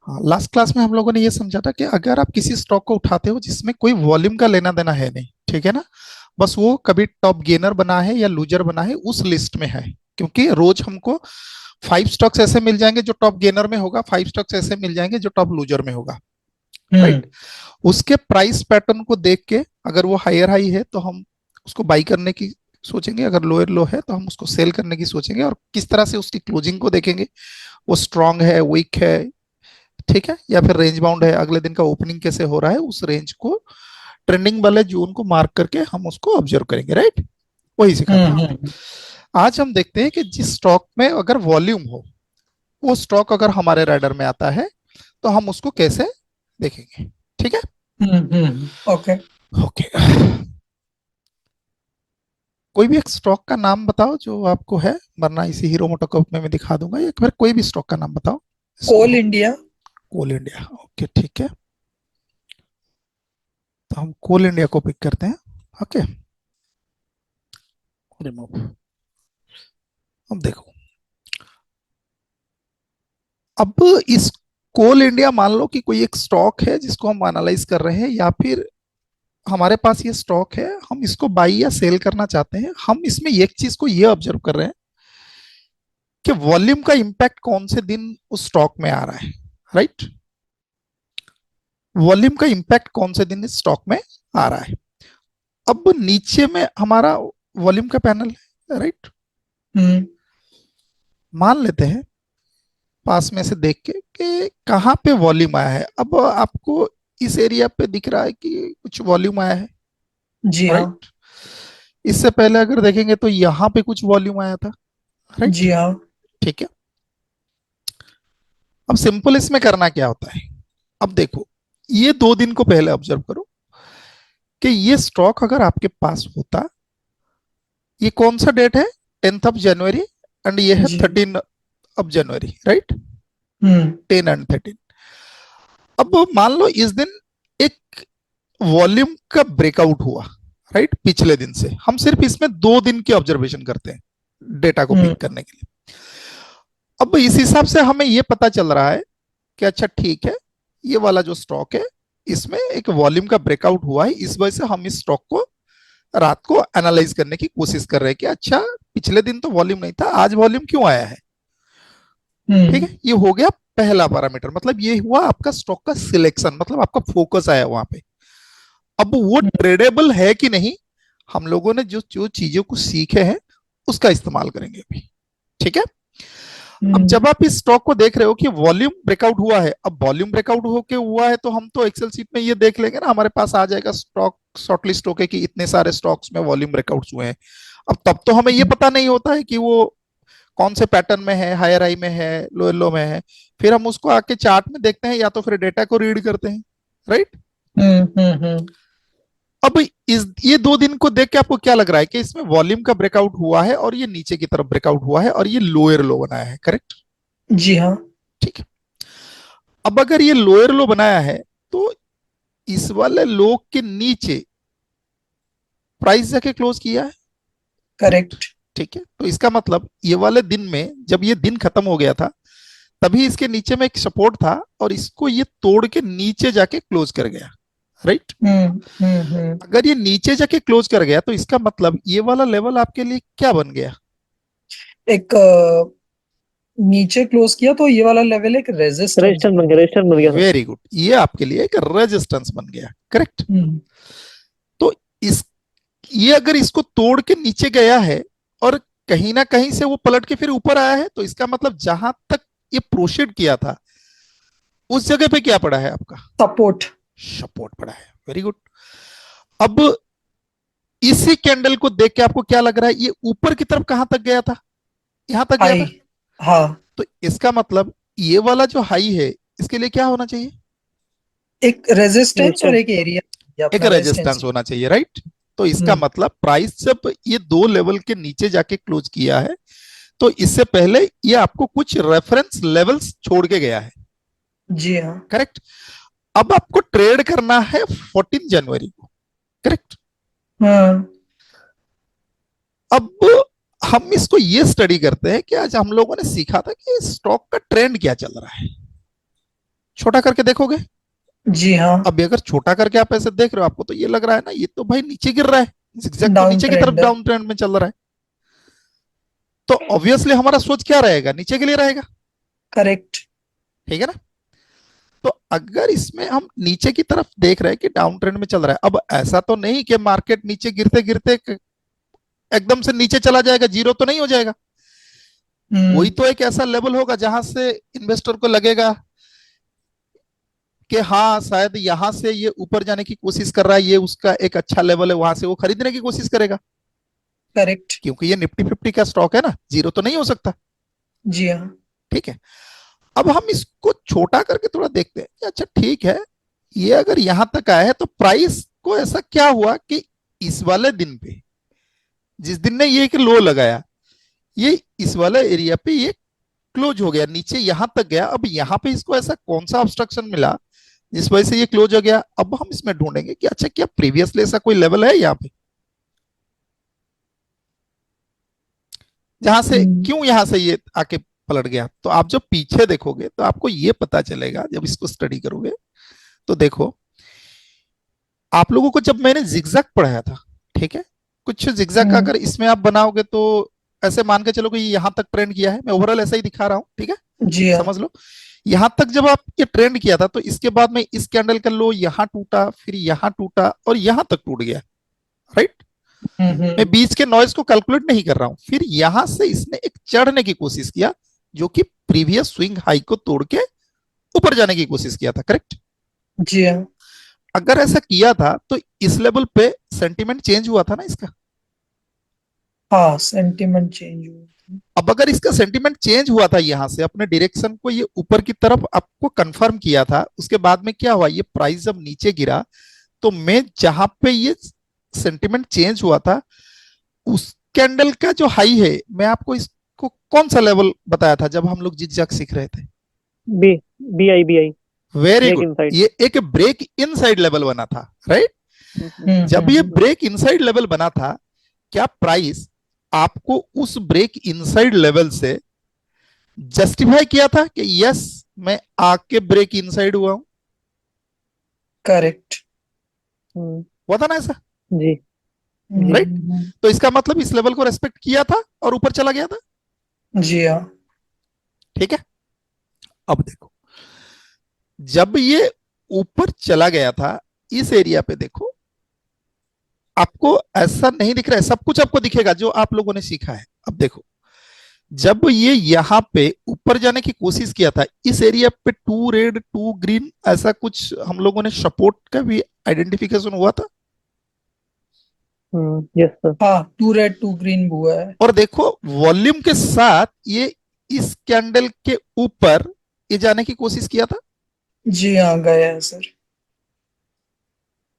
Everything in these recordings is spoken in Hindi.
हाँ, लास्ट क्लास में हम लोगों ने ये समझा था कि अगर आप किसी स्टॉक को उठाते हो जिसमें कोई वॉल्यूम का लेना देना है नहीं, ठीक है ना, बस वो कभी टॉप गेनर बना है या लूजर बना है उस लिस्ट में है। क्योंकि रोज हमको 5 स्टॉक्स ऐसे मिल जाएंगे जो टॉप गेनर में होगा, 5 स्टॉक्स ऐसे मिल जाएंगे जो टॉप लूजर में होगा, हम्म। राइट। उसके प्राइस पैटर्न को देख के अगर वो हायर हाई है तो हम उसको बाई करने की सोचेंगे, अगर लोअर लो है तो हम उसको सेल करने की सोचेंगे, और किस तरह से उसकी क्लोजिंग को देखेंगे, वो स्ट्रांग है, वीक है, ठीक है, या फिर रेंज बाउंड है, अगले दिन का ओपनिंग कैसे हो रहा है, उस रेंज को ट्रेंडिंग वाले जोन को मार्क करके हम उसको ऑब्जर्व करेंगे, राइट। वही सिखा था हमने। हम्म। आज हम देखते हैं कि जिस स्टॉक में अगर वॉल्यूम हो, वो स्टॉक अगर हमारे राइडर में आता है तो हम उसको कैसे देखेंगे, ठीक है। ओके। ओके, कोई भी एक स्टॉक का नाम बताओ जो आपको है, वरना इसी हीरो मोटोकॉर्प में मैं दिखा दूंगा, या फिर कोई भी स्टॉक का नाम बताओ इसको कोल हम। इंडिया। कोल इंडिया, ओके ठीक है, तो हम कोल इंडिया को पिक करते हैं। Okay, remove. अब देखो, अब इस कोल इंडिया मान लो कि कोई एक स्टॉक है जिसको हम एनालाइज कर रहे हैं, या फिर हमारे पास ये स्टॉक है, हम इसको बाई या सेल करना चाहते हैं। हम इसमें एक चीज को ये ऑब्जर्व कर रहे हैं कि वॉल्यूम का इंपैक्ट कौन से दिन उस स्टॉक में आ रहा है, राइट। वॉल्यूम का इंपैक्ट कौन से दिन इस स्टॉक में आ रहा है। अब नीचे में हमारा वॉल्यूम का पैनल है, राइट। हम्म। मान लेते हैं पास में से देख के कि कहाँ पे वॉल्यूम आया है। अब आपको इस एरिया पे दिख रहा है कि कुछ वॉल्यूम आया है, जी हाँ। राइट। इससे पहले अगर देखेंगे तो यहाँ पे कुछ वॉल्यूम आया था, राइट। जी हाँ। ठीक है, अब सिंपल इसमें करना क्या होता है। अब देखो, ये 2 दिन को पहले ऑब्जर्व करो कि ये स्टॉक अगर आपके पास होता, ये कौन सा डेट है, 10th of January, एंड ये है जी। 13 of January, right. Hmm. 10 and 13। अब मान लो इस दिन एक वॉल्यूम का ब्रेकआउट हुआ, राइट। पिछले दिन से हम सिर्फ इसमें 2 दिन की ऑब्जर्वेशन करते हैं डेटा को पिक हम्म। करने के लिए। अब इस हिसाब से हमें यह पता चल रहा है कि अच्छा ठीक है, ये वाला जो स्टॉक है इसमें एक वॉल्यूम का ब्रेकआउट हुआ है, इस वजह से हम इस स्टॉक को रात को एनालाइज करने की कोशिश कर रहे हैं कि अच्छा पिछले दिन तो वॉल्यूम नहीं था, आज वॉल्यूम क्यों आया है। ठीक हम्म। है, ये हो गया पहला पैरामीटर, मतलब ये हुआ आपका स्टॉक का सिलेक्शन, मतलब आपका फोकस आया वहां पे। अब वो ट्रेडेबल है कि नहीं, हम लोगों ने जो जो चीजों को सीखे हैं उसका इस्तेमाल करेंगे अभी, ठीक है। अब हम्म। जब आप इस स्टॉक को देख रहे हो कि वॉल्यूम ब्रेकआउट हुआ है, अब वॉल्यूम ब्रेकआउट होके हुआ है तो हम तो एक्सेल सीट में ये देख लेंगे ना, हमारे पास आ जाएगा स्टॉक शॉर्टलिस्ट होके कि इतने सारे स्टॉक्स में वॉल्यूम ब्रेकआउट हुए हैं। अब तब तो हमें ये पता नहीं होता है कि वो कौन से पैटर्न में है, हायर हाई में है, लोअर लो में है। फिर हम उसको आके चार्ट में देखते हैं या तो फिर डेटा को रीड करते हैं, राइट। हम्म। अब इस ये 2 दिन को देख के आपको क्या लग रहा है कि इसमें वॉल्यूम का ब्रेकआउट हुआ है और ये नीचे की तरफ ब्रेकआउट हुआ है और ये लोअर लो बनाया है, करेक्ट। जी हाँ। ठीक है, अब अगर ये लोअर लो बनाया है तो इस वाले लो के नीचे प्राइस जाके क्लोज किया है, करेक्ट। करेक्ट। ठीक है, तो इसका मतलब ये वाले दिन में जब ये दिन खत्म हो गया था तभी इसके नीचे में एक सपोर्ट था और इसको ये तोड़ के नीचे जाके क्लोज कर गया, राइट। हम्म। अगर ये नीचे जाके क्लोज कर गया तो इसका मतलब ये वाला लेवल आपके लिए क्या बन गया। एक नीचे क्लोज किया तो ये वाला लेवल एक रेजिस्टेंस रेजिस्टेंस बन बन गया, गया। रेजिस्टेंस बन गया था। वेरी गुड, ये आपके लिए एक रेजिस्टेंस बन गया, करेक्ट। हम्म। तो इस ये अगर इसको तोड़ के नीचे गया है और कहीं ना कहीं से वो पलट के फिर ऊपर आया है तो इसका मतलब जहां तक ये प्रोसीड किया था उस जगह पे क्या पड़ा है आपका, सपोर्ट। सपोर्ट पड़ा है, वेरी गुड। अब इसी कैंडल को देख के आपको क्या लग रहा है, ये ऊपर की तरफ कहां तक गया था, यहां तक गया हाई। था। हाँ। तो इसका मतलब ये वाला जो हाई है इसके लिए क्या होना चाहिए, एक रेजिस्टेंस और रेजिस्टेंस। एक एरिया। ये एक अपना रेजिस्टेंस। रेजिस्टेंस होना चाहिए, राइट। तो इसका हम्म। मतलब प्राइस जब ये 2 लेवल के नीचे जाके क्लोज किया है तो इससे पहले ये आपको कुछ रेफरेंस लेवल्स छोड़ के गया है, जी हाँ। करेक्ट। अब आपको ट्रेड करना है 14 जनवरी को, करेक्ट। हाँ। अब हम इसको ये स्टडी करते हैं कि आज हम लोगों ने सीखा था कि स्टॉक का ट्रेंड क्या चल रहा है, छोटा करके देखोगे। जी हाँ। अब अगर छोटा करके आप ऐसे देख रहे हो, आपको तो ये लग रहा है ना ये तो भाई नीचे गिर रहा है, zigzag तो डाउन नीचे की तरफ ट्रेंड है। डाउन ट्रेंड में चल रहा है। तो ऑब्वियसली हमारा सोच क्या रहेगा, नीचे के लिए रहेगा। करेक्ट। ठीक है ना। तो अगर इसमें हम नीचे की तरफ देख रहे हैं कि डाउन ट्रेंड में चल रहा है, अब ऐसा तो नहीं कि मार्केट नीचे गिरते गिरते एकदम से नीचे चला जाएगा, जीरो तो नहीं हो जाएगा। कोई हम्म। तो एक ऐसा लेवल होगा जहां से इन्वेस्टर को लगेगा कि हाँ शायद यहां से ये ऊपर जाने की कोशिश कर रहा है, ये उसका एक अच्छा लेवल है, वहां से वो खरीदने की कोशिश करेगा। करेक्ट। क्योंकि ये निफ्टी फिफ्टी का स्टॉक है ना, जीरो तो नहीं हो सकता। जी हाँ। ठीक है। अब हम इसको छोटा करके थोड़ा देखते हैं कि अच्छा ठीक है, ये अगर यहां तक आया है तो प्राइस को ऐसा क्या हुआ कि इस वाले दिन पे, जिस दिन ने ये एक लो लगाया, ये इस वाले एरिया पे ये क्लोज हो गया, नीचे यहां तक गया। अब यहां पे इसको ऐसा कौन सा ऑब्स्ट्रक्शन मिला जिस वजह से ये क्लोज हो गया। अब हम इसमें ढूंढेंगे कि अच्छा क्या प्रीवियसली ऐसा कोई लेवल है यहाँ पे जहां से, हम्म। क्यों यहां से ये आके पलट गया। तो आप जब पीछे देखोगे तो आपको ये पता चलेगा, जब इसको स्टडी करोगे तो देखो, आप लोगों को जब मैंने जिगजैग पढ़ाया था, ठीक है, कुछ जिगजैग हम्म। अगर इसमें आप बनाओगे तो ऐसे मान के चलो कि ये यहां तक ट्रेंड किया है, मैं ओवरऑल ऐसा ही दिखा रहा हूं, ठीक है, जी हाँ। समझ लो। यहां तक जब आप ये ट्रेंड किया था तो इसके बाद में इस कैंडल का लो यहां टूटा, फिर यहां टूटा और यहां तक टूट गया, राइट। मैं हम्म। बीच के नॉइज को कैलकुलेट नहीं कर रहा हूं। फिर यहां से इसने एक चढ़ने की कोशिश किया, जो कि प्रीवियस स्विंग हाई को तोड़ के ऊपर जाने की कोशिश किया था, करेक्ट। जी हाँ। अगर ऐसा किया था तो इस लेवल पे सेंटीमेंट चेंज हुआ था ना इसका। हाँ, सेंटिमेंट चेंज हुआ। अब अगर इसका सेंटीमेंट चेंज हुआ था यहां से अपने डायरेक्शन को ये ऊपर की तरफ आपको कंफर्म किया था, उसके बाद में क्या हुआ, ये प्राइस जब नीचे गिरा तो मैं जहां पे ये सेंटीमेंट चेंज हुआ था उस कैंडल का जो हाई है, मैं आपको इसको कौन सा लेवल बताया था जब हम लोग जिगजैग सीख रहे थे। B B I very break good, inside. ये एक ब्रेक इनसाइड लेवल बना था, राइट। जब ये हम्म। ब्रेक इनसाइड लेवल बना था, क्या प्राइस आपको उस ब्रेक इनसाइड लेवल से जस्टिफाई किया था कि यस मैं आके ब्रेक इनसाइड हुआ हूं, करेक्ट। हुआ था ना ऐसा, जी जी। राइट। तो इसका मतलब इस लेवल को रेस्पेक्ट किया था और ऊपर चला गया था। जी हाँ। ठीक है। अब देखो, जब ये ऊपर चला गया था इस एरिया पे देखो, आपको ऐसा नहीं दिख रहा है, सब कुछ आपको दिखेगा जो आप लोगों ने सीखा है। अब देखो, जब ये यहां पे ऊपर जाने की कोशिश किया था इस एरिया पे, टू रेड टू ग्रीन ऐसा कुछ हम लोगों ने सपोर्ट का भी आइडेंटिफिकेशन हुआ था। Yes sir. हाँ, टू रेड टू ग्रीन हुआ है। और देखो वॉल्यूम के साथ ये इस कैंडल के ऊपर ये जाने की कोशिश किया था। जी हाँ, गया है सर।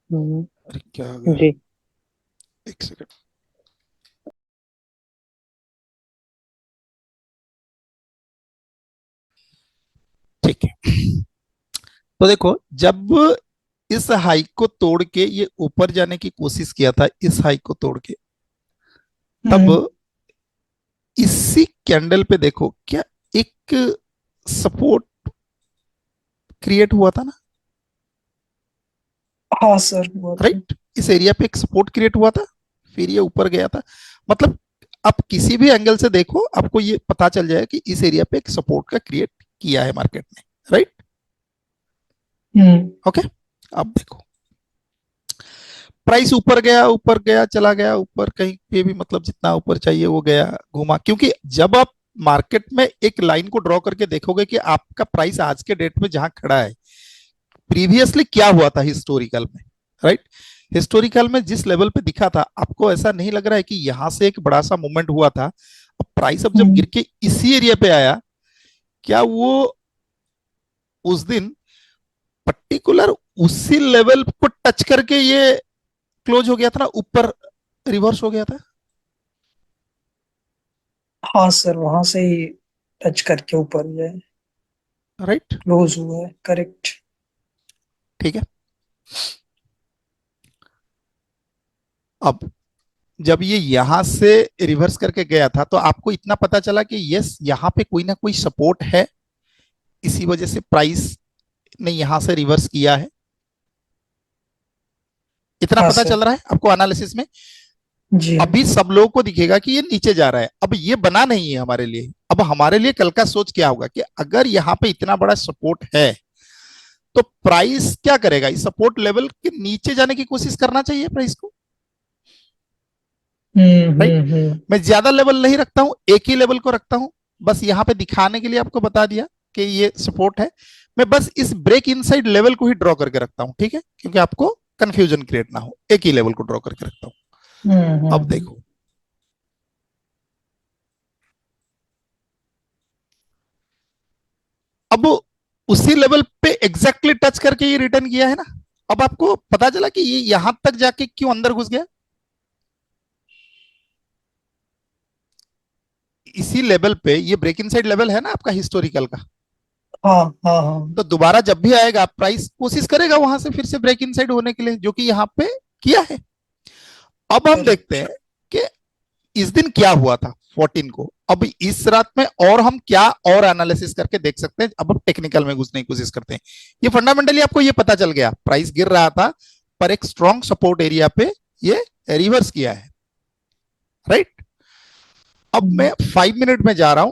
अरे क्या आ गया, जी। एक सेकंड। ठीक है। तो देखो, जब इस हाई को तोड़ के ये ऊपर जाने की कोशिश किया था, इस हाई को तोड़ के, तब हम्म। इसी कैंडल पे देखो क्या एक सपोर्ट क्रिएट हुआ था ना, हाँ सर, हुआ था। राइट। इस एरिया पे एक सपोर्ट क्रिएट हुआ था, फिर ये ऊपर गया था। मतलब आप किसी भी एंगल से देखो आपको ये पता चल जाए कि इस एरिया पे एक सपोर्ट का क्रिएट किया है मार्केट ने, राइट। हम्म। ओके। अब देखो, प्राइस ऊपर गया चला गया ऊपर, कहीं पे भी मतलब जितना ऊपर चाहिए वो गया घूमा। क्योंकि जब आप मार्केट में एक लाइन को ड्रॉ करके देखोगे कि आपका प्राइस आज के डेट में जहां खड़ा है, प्रीवियसली क्या हुआ था हिस्टोरिकल में, राइट। हिस्टोरिकल में जिस लेवल पे दिखा था, आपको ऐसा नहीं लग रहा है कि यहां से एक बड़ा सा मूवमेंट हुआ था। अब प्राइस अब जब गिर के इसी एरिया पे आया, क्या वो उस दिन पर्टिकुलर उसी लेवल को टच करके ये क्लोज हो गया था ना, ऊपर रिवर्स हो गया था, हाँ सर, वहां से ही टच करके ऊपर जाए, राइट। क्लोज हुआ है। करेक्ट। ठीक है। अब जब ये यहां से रिवर्स करके गया था तो आपको इतना पता चला कि यस यहां पे कोई ना कोई सपोर्ट है, इसी वजह से प्राइस ने यहां से रिवर्स किया है, इतना हाँ पता सर। चल रहा है आपको एनालिसिस में। जी हाँ। अभी सब लोगों को दिखेगा कि ये नीचे जा रहा है, अब ये बना नहीं है हमारे लिए। अब हमारे लिए कल का सोच क्या होगा कि अगर यहाँ पे इतना बड़ा सपोर्ट है तो प्राइस क्या करेगा, इस सपोर्ट लेवल के नीचे जाने की कोशिश करना चाहिए प्राइस को, राइट। हम्म। मैं ज्यादा लेवल नहीं रखता हूं, एक ही लेवल को रखता हूं, बस यहां पे दिखाने के लिए आपको बता दिया कि ये सपोर्ट है। मैं बस इस ब्रेक इनसाइड लेवल को ही ड्रॉ करके रखता हूं, ठीक है, क्योंकि आपको कंफ्यूजन क्रिएट ना हो, एक ही लेवल को ड्रॉ करके रखता हूं। अब हम्म। देखो, अब उसी लेवल पे एग्जैक्टली टच करके ये रिटर्न किया है ना। अब आपको पता चला कि ये यहां तक जाके क्यों अंदर घुस गया। इसी लेवल पे, ये ब्रेक इनसाइड लेवल है ना आपका हिस्टोरिकल का, हाँ हाँ हाँ। तो दोबारा जब भी आएगा प्राइस कोशिश करेगा वहां से फिर से ब्रेक इनसाइड होने के लिए, जो कि यहाँ पे किया है। अब हम देखते करेक्ट। हैं कि इस दिन क्या हुआ था 14 को। अब इस रात में और हम क्या और एनालिसिस करके देख सकते हैं। अब हम टेक्निकल में घुसने की कोशिश करते हैं। ये फंडामेंटली आपको ये पता चल गया, प्राइस गिर रहा था पर एक स्ट्रॉन्ग सपोर्ट एरिया पे ये रिवर्स किया है, राइट। अब मैं 5 मिनट में जा रहा हूं,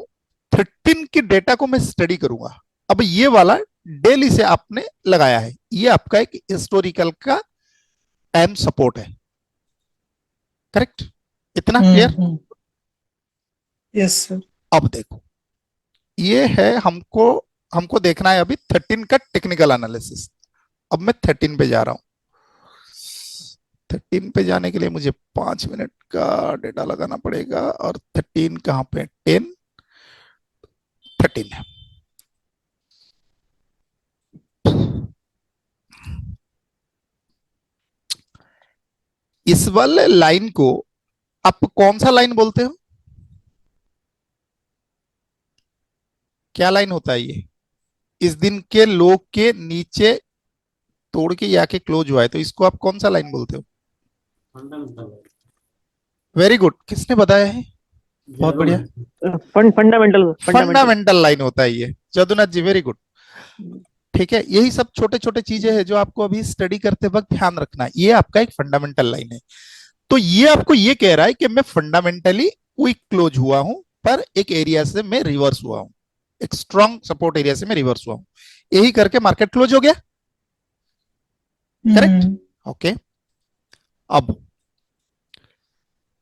13 की डेटा को मैं स्टडी करूंगा। अब ये वाला डेली से आपने लगाया है, ये आपका एक हिस्टोरिकल का एंड सपोर्ट है, करेक्ट, इतना क्लियर। Yes sir. अब देखो, ये है हमको हमको देखना है अभी 13 का टेक्निकल एनालिसिस। अब मैं 13 पे जा रहा हूं। 13 पे जाने के लिए मुझे 5 मिनट का डेटा लगाना पड़ेगा, और 13 कहां पे, 10, 13 है। इस वाले लाइन को आप कौन सा लाइन बोलते हो, क्या लाइन होता है ये। इस दिन के लो के नीचे तोड़ के या के क्लोज हुआ है, तो इसको आप कौन सा लाइन बोलते हो। वेरी गुड, किसने बताया है, बहुत बढ़िया। Fundamental fundamental. फंडामेंटल लाइन होता है ये, जदुनाथ जी, वेरी गुड। ठीक है, यही सब छोटे छोटे चीजें हैं जो आपको अभी स्टडी करते वक्त ध्यान रखना है। ये आपका एक फंडामेंटल लाइन है। तो ये आपको ये कह रहा है कि मैं फंडामेंटली क्विक क्लोज हुआ हूं, पर एक एरिया से मैं रिवर्स हुआ हूं, एक स्ट्रॉन्ग सपोर्ट एरिया से मैं रिवर्स हुआ हूं। यही करके मार्केट क्लोज हो गया, करेक्ट। ओके, अब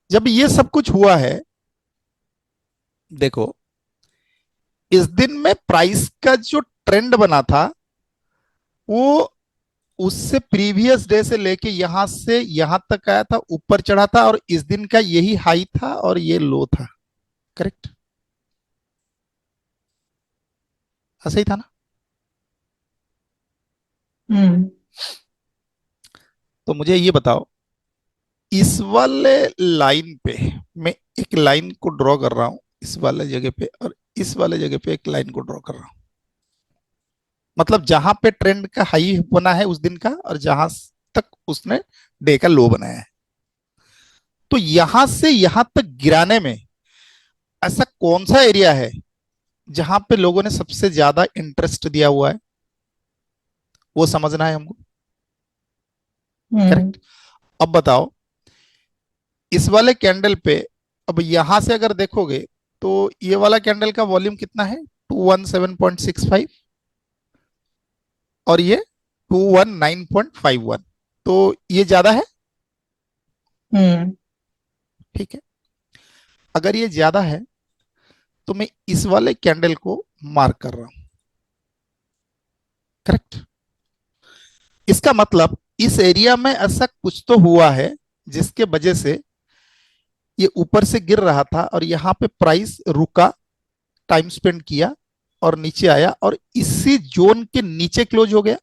जब ये सब कुछ हुआ है, देखो इस दिन में प्राइस का जो ट्रेंड बना था वो उससे प्रीवियस डे से लेके यहां से यहां तक आया था, ऊपर चढ़ा था, और इस दिन का यही हाई था और ये लो था, करेक्ट, ऐसा ही था ना। तो मुझे ये बताओ, इस वाले लाइन पे मैं एक लाइन को ड्रॉ कर रहा हूं, इस वाले जगह पे, और इस वाले जगह पे एक लाइन को ड्रॉ कर रहा हूं। मतलब जहां पे ट्रेंड का हाई बना है उस दिन का, और जहां तक उसने डे का लो बनाया है। तो यहां से यहां तक गिराने में ऐसा कौन सा एरिया है जहां पे लोगों ने सबसे ज्यादा इंटरेस्ट दिया हुआ है, वो समझना है हमको, करेक्ट। अब बताओ, इस वाले कैंडल पे, अब यहां से अगर देखोगे तो ये वाला कैंडल का वॉल्यूम कितना है, 217.65, और ये 219.51, तो ये ज्यादा है, ठीक है। अगर ये ज्यादा है तो मैं इस वाले कैंडल को मार्क कर रहा हूं, करेक्ट। इसका मतलब इस एरिया में ऐसा कुछ तो हुआ है जिसके वजह से ये ऊपर से गिर रहा था और यहां पे प्राइस रुका, टाइम स्पेंड किया और नीचे आया, और इसी जोन के नीचे क्लोज हो गया,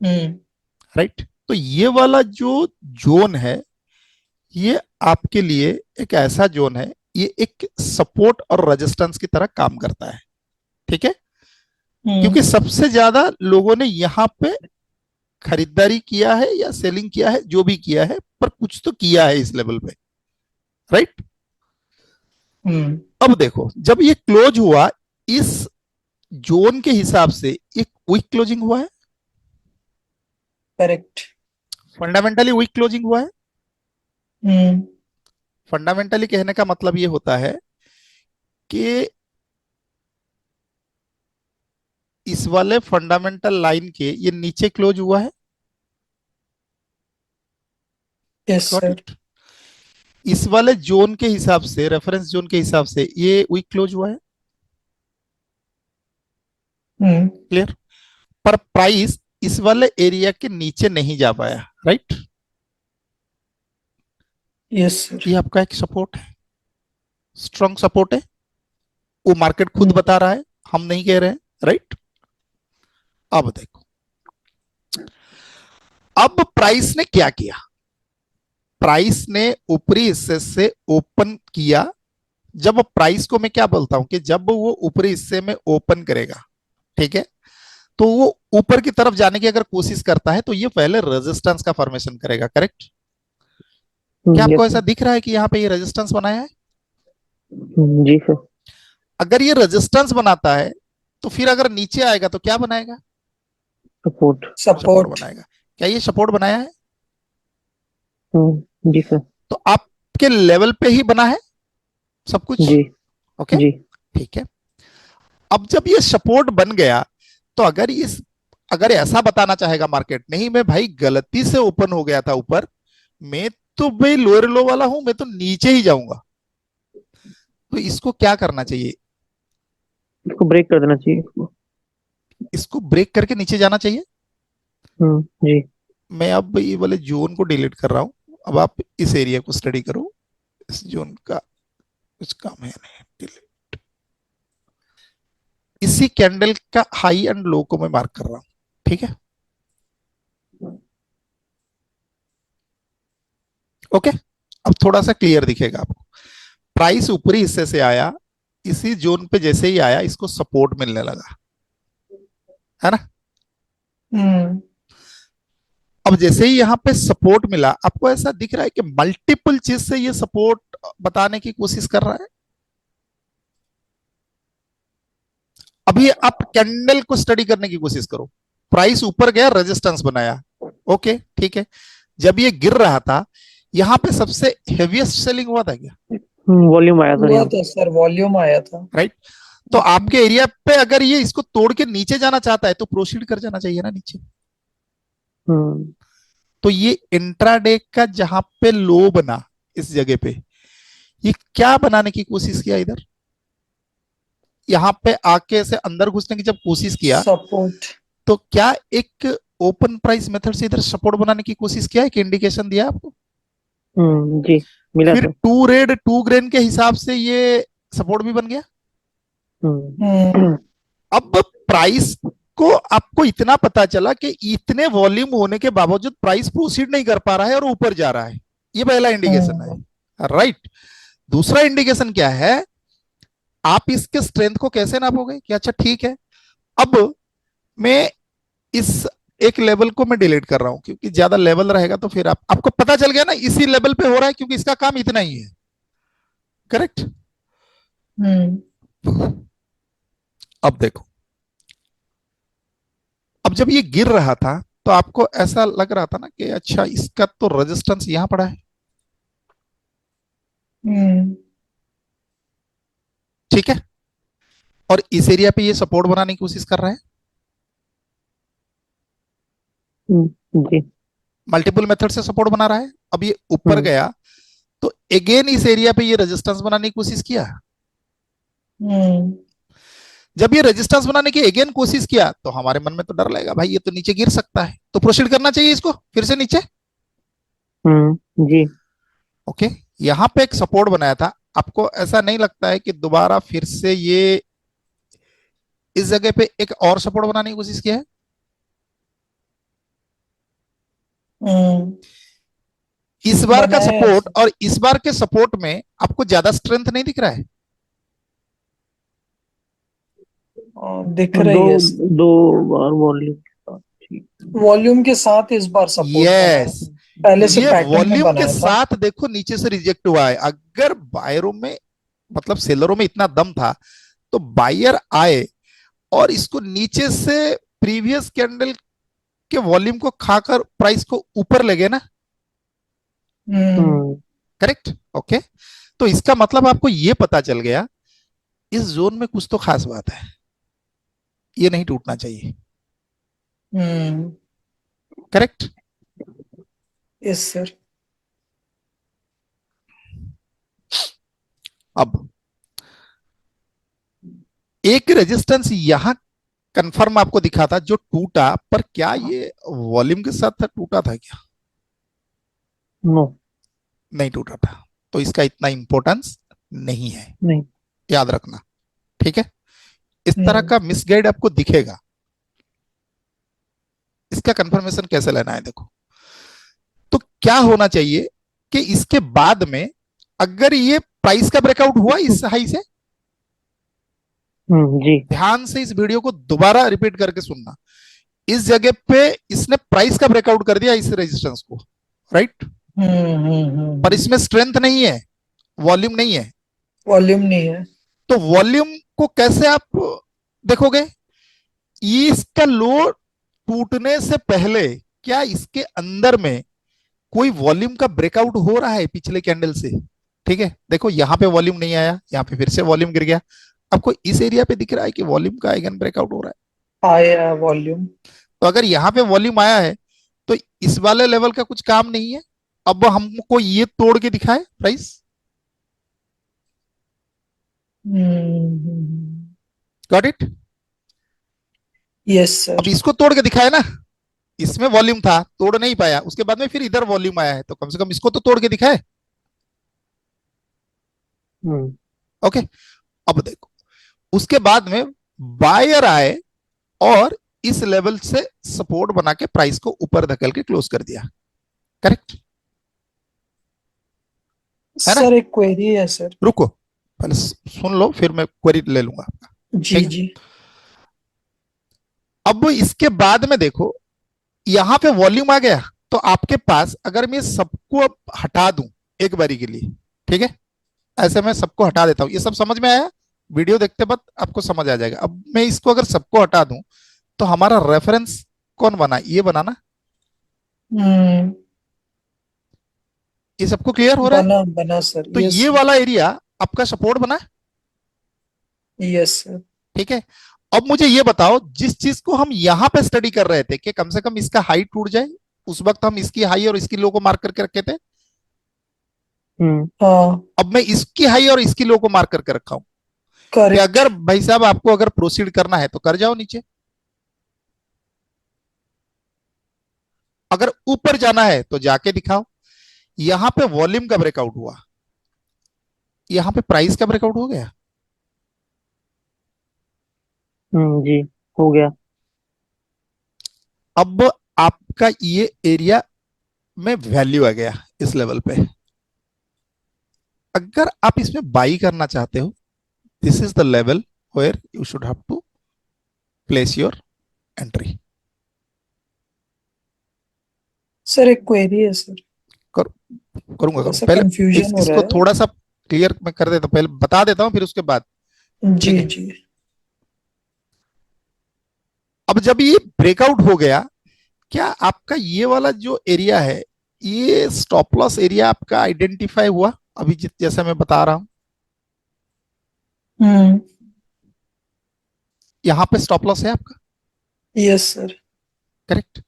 राइट। तो ये वाला जो जोन है ये आपके लिए एक ऐसा जोन है, ये एक सपोर्ट और रेजिस्टेंस की तरह काम करता है, ठीक है। क्योंकि सबसे ज्यादा लोगों ने यहां पे खरीदारी किया है या सेलिंग किया है, जो भी किया है, पर कुछ तो किया है इस लेवल पे, राइट। अब देखो, जब ये क्लोज हुआ इस जोन के हिसाब से एक वीक क्लोजिंग हुआ है, करेक्ट। फंडामेंटली वीक क्लोजिंग हुआ है। हम्म। फंडामेंटली कहने का मतलब ये होता है कि इस वाले फंडामेंटल लाइन के ये नीचे क्लोज हुआ है। Yes got sir. इट। इस वाले जोन के हिसाब से, रेफरेंस जोन के हिसाब से ये वीक क्लोज हुआ है। हम्म। क्लियर। पर प्राइस इस वाले एरिया के नीचे नहीं जा पाया, राइट। Yes sir. ये आपका एक सपोर्ट है, स्ट्रॉन्ग सपोर्ट है। वो मार्केट खुद हम्म। बता रहा है, हम नहीं कह रहे हैं, राइट। अब देखो, अब प्राइस ने क्या किया। प्राइस ने ऊपरी हिस्से से ओपन किया। जब प्राइस को मैं क्या बोलता हूं कि जब वो ऊपरी हिस्से में ओपन करेगा, ठीक है, तो वो ऊपर की तरफ जाने की अगर कोशिश करता है तो ये पहले रेजिस्टेंस का फॉर्मेशन करेगा, करेक्ट। क्या आपको यस ऐसा सर। दिख रहा है कि यहाँ पे ये रेजिस्टेंस बनाया है? जी सर। अगर ये रेजिस्टेंस बनाता है तो फिर अगर नीचे आएगा तो क्या बनाएगा? सपोर्ट। Support support. बनाएगा। क्या ये सपोर्ट बनाया है? जी सर। तो आपके लेवल पे ही बना है सब कुछ। जी। ओके, जी। ठीक है। अब जब ये सपोर्ट बन गया तो अगर ऐसा बताना चाहेगा मार्केट, नहीं मैं भाई गलती से ओपन हो गया था ऊपर, मैं तो भाई लोअर लो वाला हूं, मैं तो नीचे ही जाऊंगा, तो इसको क्या करना चाहिए? इसको ब्रेक कर देना चाहिए इसको। इसको ब्रेक करके नीचे जाना चाहिए। जी। मैं अब ये वाले जोन को डिलीट कर रहा हूं। अब आप इस एरिया को स्टडी करो। इस जोन का कुछ काम है नहीं, डिलीट। इसी कैंडल का हाई एंड लो को मैं मार्क कर रहा हूं, ठीक है। ओके, अब थोड़ा सा क्लियर दिखेगा आपको। प्राइस ऊपरी हिस्से से आया, इसी जोन पे जैसे ही आया इसको सपोर्ट मिलने लगा, है ना। हम्म। अब जैसे ही यहां पे सपोर्ट मिला, आपको ऐसा दिख रहा है कि मल्टीपल चीज से ये सपोर्ट बताने की कोशिश कर रहा है। अभी आप कैंडल को स्टडी करने की कोशिश करो। प्राइस ऊपर गया, रेजिस्टेंस बनाया, ओके ठीक है। जब ये गिर रहा था, यहां पे सबसे हेवीएस्ट सेलिंग हुआ था क्या? वॉल्यूम आया सर हुआ यहाँ पे। था सर, वॉल्यूम आया था। राइट। तो आपके एरिया पे अगर ये इसको तोड़ के नीचे जाना चाहता है तो प्रोसीड कर जाना चाहिए ना नीचे। हम्म। तो ये इंट्राडे का जहां पे लो बना, इस जगह पे ये क्या बनाने की कोशिश किया इधर, यहां पे आके से अंदर घुसने की जब कोशिश किया, सपोर्ट। तो क्या एक ओपन प्राइस मेथड से इधर सपोर्ट बनाने की कोशिश किया, एक इंडिकेशन दिया आपको? जी मिला फिर sir. To red to grain के हिसाब से ये सपोर्ट भी बन गया। हम्म। अब प्राइस को आपको इतना पता चला कि इतने वॉल्यूम होने के बावजूद प्राइस प्रोसीड नहीं कर पा रहा है और ऊपर जा रहा है। ये पहला इंडिकेशन हम्म। है, राइट। दूसरा इंडिकेशन क्या है? आप इसके स्ट्रेंथ को कैसे नापोगे कि अच्छा ठीक है, अब मैं इस एक लेवल को मैं डिलीट कर रहा हूं, क्योंकि ज्यादा लेवल रहेगा तो फिर आपको पता चल गया ना इसी लेवल पे हो रहा है, क्योंकि इसका काम इतना ही है, करेक्ट। हम्म। अब देखो, अब जब ये गिर रहा था तो आपको ऐसा लग रहा था ना कि अच्छा इसका तो रेजिस्टेंस यहां पड़ा है, हम्म। ठीक है। और इस एरिया पे ये सपोर्ट बनाने की कोशिश कर रहा है। जी। मल्टीपल मेथड से सपोर्ट बना रहा है। अब ये ऊपर हम्म। गया तो अगेन इस एरिया पे ये रेजिस्टेंस बनाने की कोशिश किया। हम्म। जब ये रेजिस्टेंस बनाने की अगेन कोशिश किया तो हमारे मन में तो डर लगेगा, भाई ये तो नीचे गिर सकता है, तो प्रोसीड करना चाहिए इसको फिर से नीचे। जी। ओके, यहां पे एक सपोर्ट बनाया था, आपको ऐसा नहीं लगता है कि दोबारा फिर से ये इस जगह पे एक और सपोर्ट बनाने की कोशिश किया है? हम्म। इस बार का बनाया है सपोर्ट सर। और इस बार के सपोर्ट में आपको ज्यादा स्ट्रेंथ नहीं दिख रहा है? दिख दो रही है सर। दो बार वॉल्यूम के साथ। ठीक। वॉल्यूम के साथ इस बार सपोर्ट बना है। यस। पहले से ये पैटर्न में वॉल्यूम के बनाया था। साथ देखो नीचे से रिजेक्ट हुआ है। अगर बायरों में, मतलब सेलरों में इतना दम था तो बायर आए और इसको नीचे से प्रीवियस कैंडल के वॉल्यूम को खाकर प्राइस को ऊपर ले गए ना, हम्म करेक्ट? ओके, तो इसका मतलब आपको ये पता चल गया इस जोन में कुछ तो खास बात है, ये नहीं टूटना चाहिए, हम्म। करेक्ट? Yes sir. अब एक रेजिस्टेंस यहां कंफर्म आपको दिखा था जो टूटा, पर क्या ये वॉल्यूम के साथ था, टूटा था क्या? नो नहीं टूटा था, तो इसका इतना इंपॉर्टेंस नहीं है, नहीं याद रखना, ठीक है? इस तरह हम्म का मिसगाइड आपको दिखेगा, इसका कंफर्मेशन कैसे लेना है देखो। तो क्या होना चाहिए कि इसके बाद में अगर ये प्राइस का ब्रेकआउट हुआ इस हाई से, जी ध्यान से इस वीडियो को दोबारा रिपीट करके सुनना, इस जगह पे इसने प्राइस का ब्रेकआउट कर दिया इस रेजिस्टेंस को, राइट? पर इसमें स्ट्रेंथ नहीं है, वॉल्यूम नहीं है, वॉल्यूम नहीं है। तो वॉल्यूम को कैसे आप देखोगे? ये इसका लो टूटने से पहले क्या इसके अंदर में कोई वॉल्यूम का ब्रेकआउट हो रहा है पिछले कैंडल से? ठीक है, देखो यहां पे वॉल्यूम नहीं आया, यहां पे फिर से वॉल्यूम गिर गया, आपको इस एरिया पे दिख रहा है कि वॉल्यूम का आइगन ब्रेकआउट हो रहा है। आया वॉल्यूम। तो अगर यहाँ पे वॉल्यूम आया है तो इस वाले लेवल का कुछ काम नहीं है। अब हमको ये तोड़ के दिखाए प्राइस, गॉट इट? यस अब सर। इसको तोड़ के दिखाए ना, इसमें वॉल्यूम था, तोड़ नहीं पाया, उसके बाद में फिर इधर वॉल्यूम आया है, तो कम से कम इसको तो तोड़ के दिखाए। हम्म ओके, अब देखो उसके बाद में बायर आए और इस लेवल से सपोर्ट बना के प्राइस को ऊपर धकेल के क्लोज कर दिया, करेक्ट है ना? सर एक क्वेरी है सर। रुको, पहले सुन लो फिर मैं क्वेरी ले लूंगा आपका, जी ठीक है? जी। अब इसके बाद में देखो यहां पे वॉल्यूम आ गया, तो आपके पास अगर मैं सबको अब हटा दूं एक बारी के लिए, ठीक है, ऐसे मैं सबको हटा देता हूं, ये सब समझ में आया? वीडियो देखते वक्त आपको समझ आ जाएगा। अब मैं इसको अगर सबको हटा दूं तो हमारा रेफरेंस कौन बना? ये बना ना? हम्म। ये सबको क्लियर हो रहा है? बना बना सर। तो यस ये सर। वाला एरिया आपका सपोर्ट बना, यस सर। ठीक है? अब मुझे ये बताओ, जिस चीज को हम यहां पे स्टडी कर रहे थे कि कम से कम इसका हाई टूट जाए, उस वक्त हम इसकी हाई और इसकी लो को मार्क करके रखे थे, हम्म हाँ। अब मैं इसकी हाई और इसकी लो को मार्क करके रखा हूं कि करेक्ट। अगर भाई साहब आपको अगर प्रोसीड करना है तो कर जाओ नीचे, अगर ऊपर जाना है तो जाके दिखाओ। यहां पे वॉल्यूम का ब्रेकआउट हुआ, यहां पे प्राइस का ब्रेकआउट हो गया, जी हो गया अब आपका ये एरिया में वैल्यू आ गया इस लेवल पे। अगर आप इसमें बाई करना चाहते हो, this is the level where you should have to place your entry. Sir एक क्वेरी है सर। कर, करूंगा थोड़ा करूंगा सा पहले कंफ्यूजन हो इसको रहा थोड़ा सा क्लियर मैं कर देता हूं, पहले बता देता हूं फिर उसके बाद, है। ठीक जी है? जी। अब जब ये ब्रेकआउट हो गया, क्या आपका ये वाला जो एरिया है, ये स्टॉप लॉस एरिया आपका आइडेंटिफाई हुआ अभी जैसा मैं बता रहा हूं? हम्म। यहां पे स्टॉप लॉस है आपका, यस सर। करेक्ट?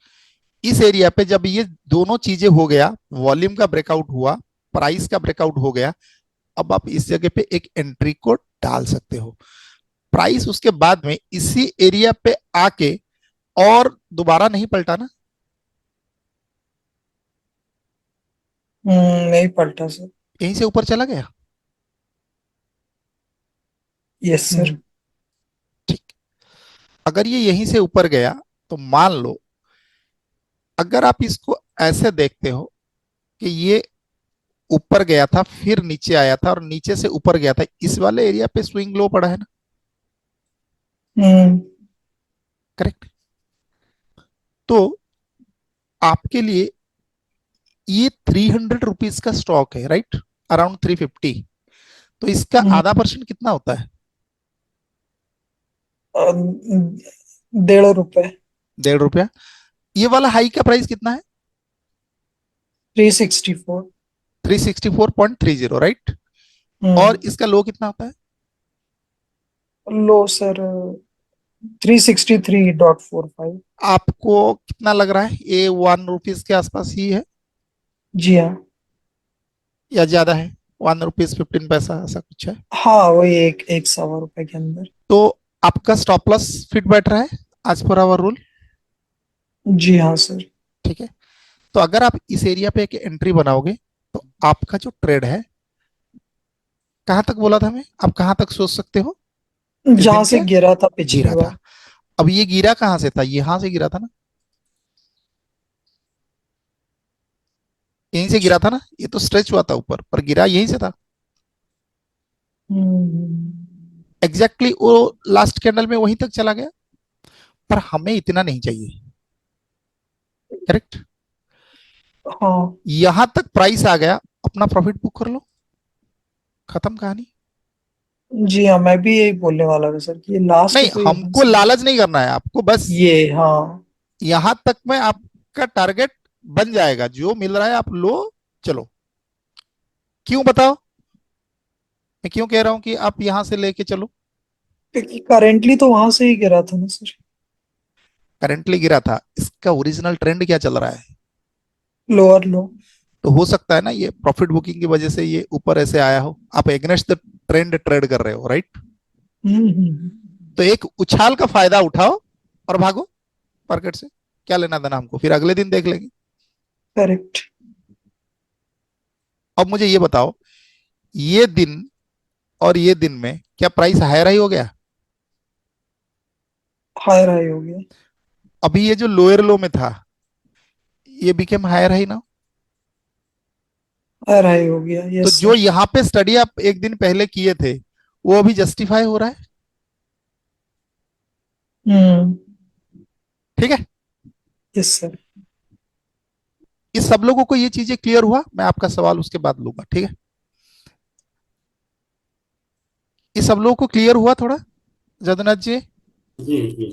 इस एरिया पे जब ये दोनों चीजें हो गया, वॉल्यूम का ब्रेकआउट हुआ, प्राइस का ब्रेकआउट हो गया, अब आप इस जगह पे एक एंट्री को डाल सकते हो। प्राइस उसके बाद में इसी एरिया पे आके और दोबारा नहीं पलटा ना, नहीं पलटा सर। यहीं से ऊपर चला गया, यस सर। ठीक? अगर ये यहीं से ऊपर गया तो मान लो, अगर आप इसको ऐसे देखते हो कि ये ऊपर गया था फिर नीचे आया था और नीचे से ऊपर गया था, इस वाले एरिया पे स्विंग लो पड़ा है ना, हम्म करेक्ट? तो आपके लिए ये 300 रुपीज का स्टॉक है, राइट? अराउंड 350, तो इसका हम्म। आधा परसेंट कितना होता है? ₹1.5। 1.5 रुपया। ये वाला हाई का प्राइस कितना है? 364। 364.30, राइट? और हम्म। इसका लो कितना होता है? लो सर, 363.45। आपको कितना लग रहा है, ये 1 रुपीज के आसपास ही है जी हाँ। या ज्यादा है? 1 रुपीज 15 पैसा ऐसा कुछ है? हाँ, वही एक एक ₹1.25 के अंदर। तो आपका स्टॉप लॉस फिट बैठ रहा है आज पर आवर रूल? जी हाँ सर। ठीक है। तो अगर आप इस एरिया पे एक एंट्री बनाओगे तो आपका जो ट्रेड है, कहां तक बोला था मैं, आप कहां तक सोच सकते हो? इस जहां दिन से के गिरा था पिछली गिरा था। बार। अब ये गिरा कहां से था? यहां से गिरा था ना, यहीं से गिरा था ना। ये तो स्ट्रेच हुआ था ऊपर, पर गिरा यहीं से था। हम्म। एग्जैक्टली exactly वो लास्ट कैंडल में वहीं तक चला गया, पर हमें इतना नहीं चाहिए। करेक्ट। हाँ। यहां तक प्राइस आ गया, अपना प्रॉफिट बुक कर लो, खत्म कहानी। जी हाँ, मैं भी यही बोलने वाला था सर कि ये लास्ट नहीं, तो यहाँ हमको से। लालच नहीं करना है, आपको बस ये हाँ। यहां तक में आपका टारगेट बन जाएगा, जो मिल रहा है आप लो, चलो। क्यों बताओ? मैं क्यों कह रहा हूं कि आप यहां से लेके चलो? क्योंकि करेंटली तो वहां से ही गिरा था ना सर। करंटली गिरा था, इसका ओरिजिनल ट्रेंड क्या चल रहा है? लोअर लो। तो हो सकता है ना ये प्रॉफिट बुकिंग की वजह से ये ऊपर ऐसे आया हो, आप एग्नेस्ट द ट्रेंड ट्रेड कर रहे हो, राइट? तो एक उछाल का फायदा उठाओ और भागो मार्केट से। क्या लेना देना हमको, फिर अगले दिन देख लेंगे। करेक्ट। अब मुझे ये बताओ, ये दिन और ये दिन में क्या प्राइस हायर हाई हो गया? हायर हाई हो गया। अभी ये जो लोअर लो में था, ये बिकेम हायर हाई ना। हायर हाई हो गया, तो यस जो सर। यहाँ पे स्टडी आप एक दिन पहले किए थे, वो अभी जस्टिफाई हो रहा है। हम्म। ठीक है। Yes sir. इस सब लोगों को ये चीजें क्लियर हुआ? मैं आपका सवाल उसके बाद लूंगा, ठीक है? ये सब लोगों को क्लियर हुआ थोड़ा, जदनाथ जी? जी जी।